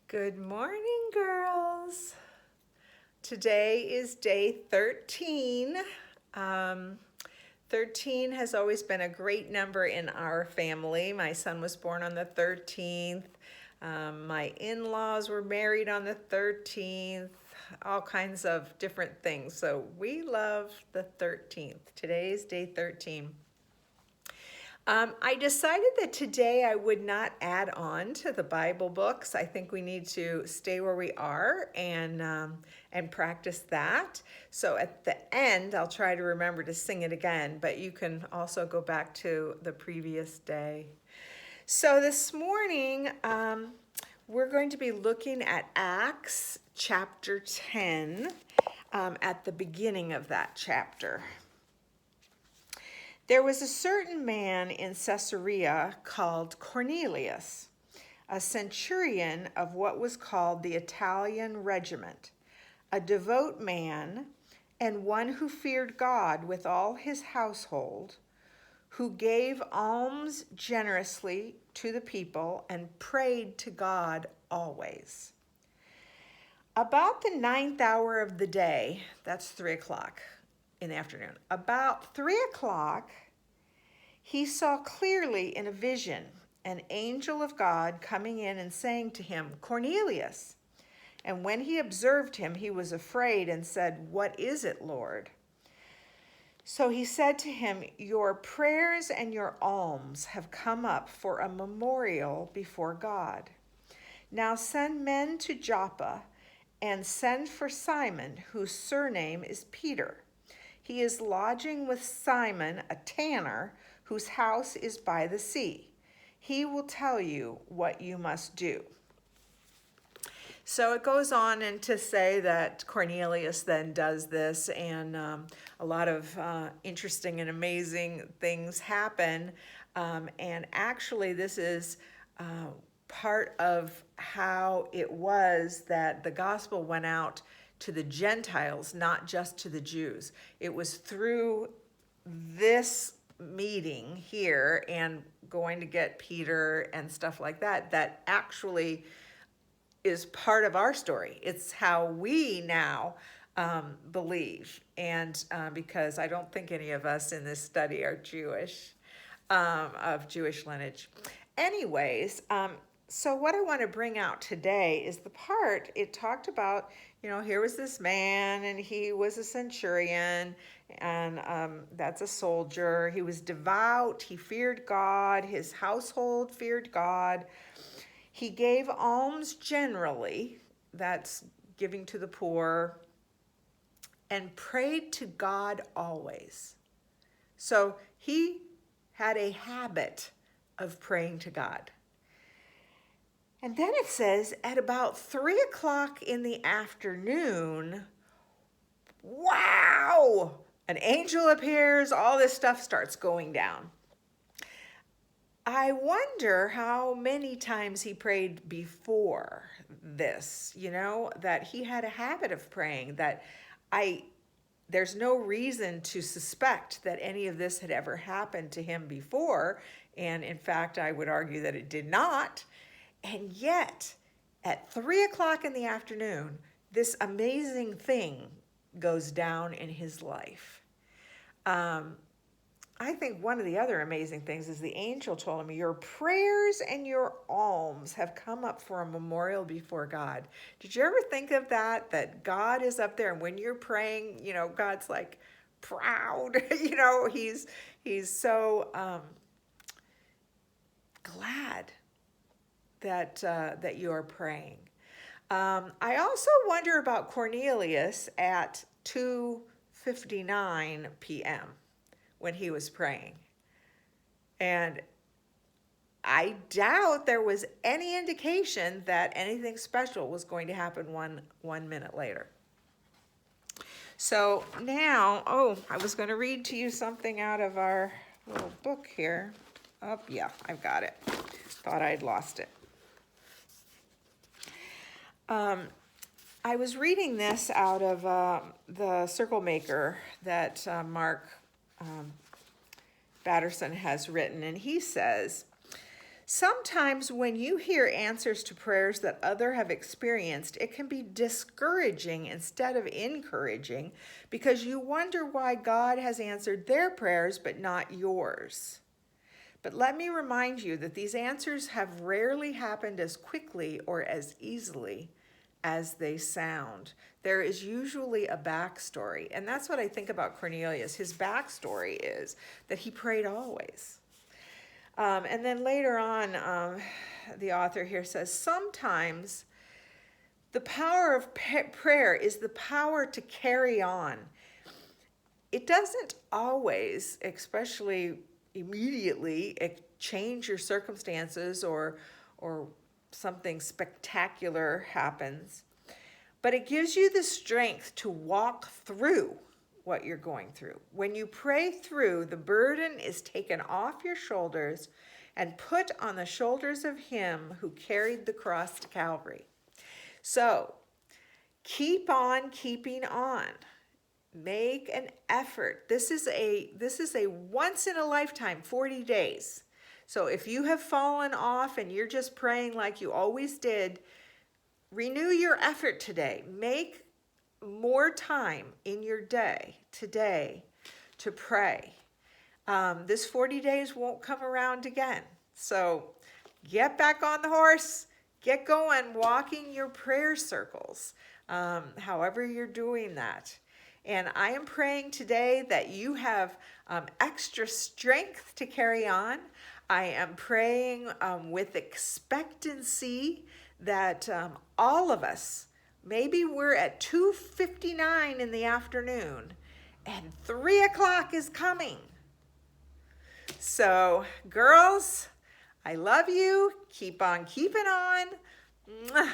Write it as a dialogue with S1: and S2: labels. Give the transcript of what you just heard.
S1: Good morning, girls. Today is day 13. 13 has always been a great number in our family. My son was born on the 13th. My in-laws were married on the 13th. All kinds of different things. So we love the 13th. Today is day 13. I decided that today I would not add on to the Bible books. I think we need to stay where we are and practice that. So at the end, I'll try to remember to sing it again, but you can also go back to the previous day. So this morning, we're going to be looking at Acts chapter 10 at the beginning of that chapter. There was a certain man in Caesarea called Cornelius, a centurion of what was called the Italian regiment, a devout man and one who feared God with all his household, who gave alms generously to the people and prayed to God always. About the 9th hour of the day, that's 3 o'clock in the afternoon, about 3 o'clock, he saw clearly in a vision an angel of God coming in and saying to him, "Cornelius." And when he observed him, he was afraid and said, "What is it, Lord?" So he said to him, "Your prayers and your alms have come up for a memorial before God. Now send men to Joppa and send for Simon, whose surname is Peter. He is lodging with Simon, a tanner, whose house is by the sea. He will tell you what you must do." So it goes on and to say that Cornelius then does this, and a lot of interesting and amazing things happen. And actually, this is part of how it was that the gospel went out to the Gentiles, not just to the Jews. It was through this meeting here and going to get Peter and stuff like that, that actually is part of our story. It's how we now believe. And because I don't think any of us in this study are Jewish, of Jewish lineage. Anyways, so what I want to bring out today is the part it talked about, here was this man and he was a centurion and that's a soldier. He was devout. He feared God. His household feared God. He gave alms generally, that's giving to the poor, and prayed to God always. So he had a habit of praying to God. And then it says at about 3 o'clock in the afternoon, wow, an angel appears, all this stuff starts going down. I wonder how many times he prayed before this, that he had a habit of praying, that there's no reason to suspect that any of this had ever happened to him before. And in fact, I would argue that it did not. And yet, at 3 o'clock in the afternoon, this amazing thing goes down in his life. I think one of the other amazing things is the angel told him, "Your prayers and your alms have come up for a memorial before God." Did you ever think of that God is up there and when you're praying, God's like proud, he's so glad that you are praying. I also wonder about Cornelius at 2:59 p.m. when he was praying. And I doubt there was any indication that anything special was going to happen one minute later. So now, I was going to read to you something out of our little book here. Oh, yeah, I've got it. Thought I'd lost it. I was reading this out of the Circle Maker that Mark Batterson has written, and he says, Sometimes when you hear answers to prayers that others have experienced, it can be discouraging instead of encouraging because you wonder why God has answered their prayers but not yours. But let me remind you that these answers have rarely happened as quickly or as easily as they sound. There is usually a backstory, and that's what I think about Cornelius. His backstory is that he prayed always. And then later on, the author here says, sometimes the power of prayer is the power to carry on. It doesn't always, especially immediately, change your circumstances or something spectacular happens, but it gives you the strength to walk through what you're going through. When you pray through, the burden is taken off your shoulders and put on the shoulders of him who carried the cross to Calvary. So keep on keeping on. Make an effort. This is a once in a lifetime 40 days. So if you have fallen off and you're just praying like you always did, renew your effort today. Make more time in your day today to pray. This 40 days won't come around again. So get back on the horse, get going, walking your prayer circles, however you're doing that. And I am praying today that you have extra strength to carry on. I am praying with expectancy that all of us, maybe we're at 2:59 in the afternoon and 3 o'clock is coming. So girls, I love you. Keep on keeping on. Mwah.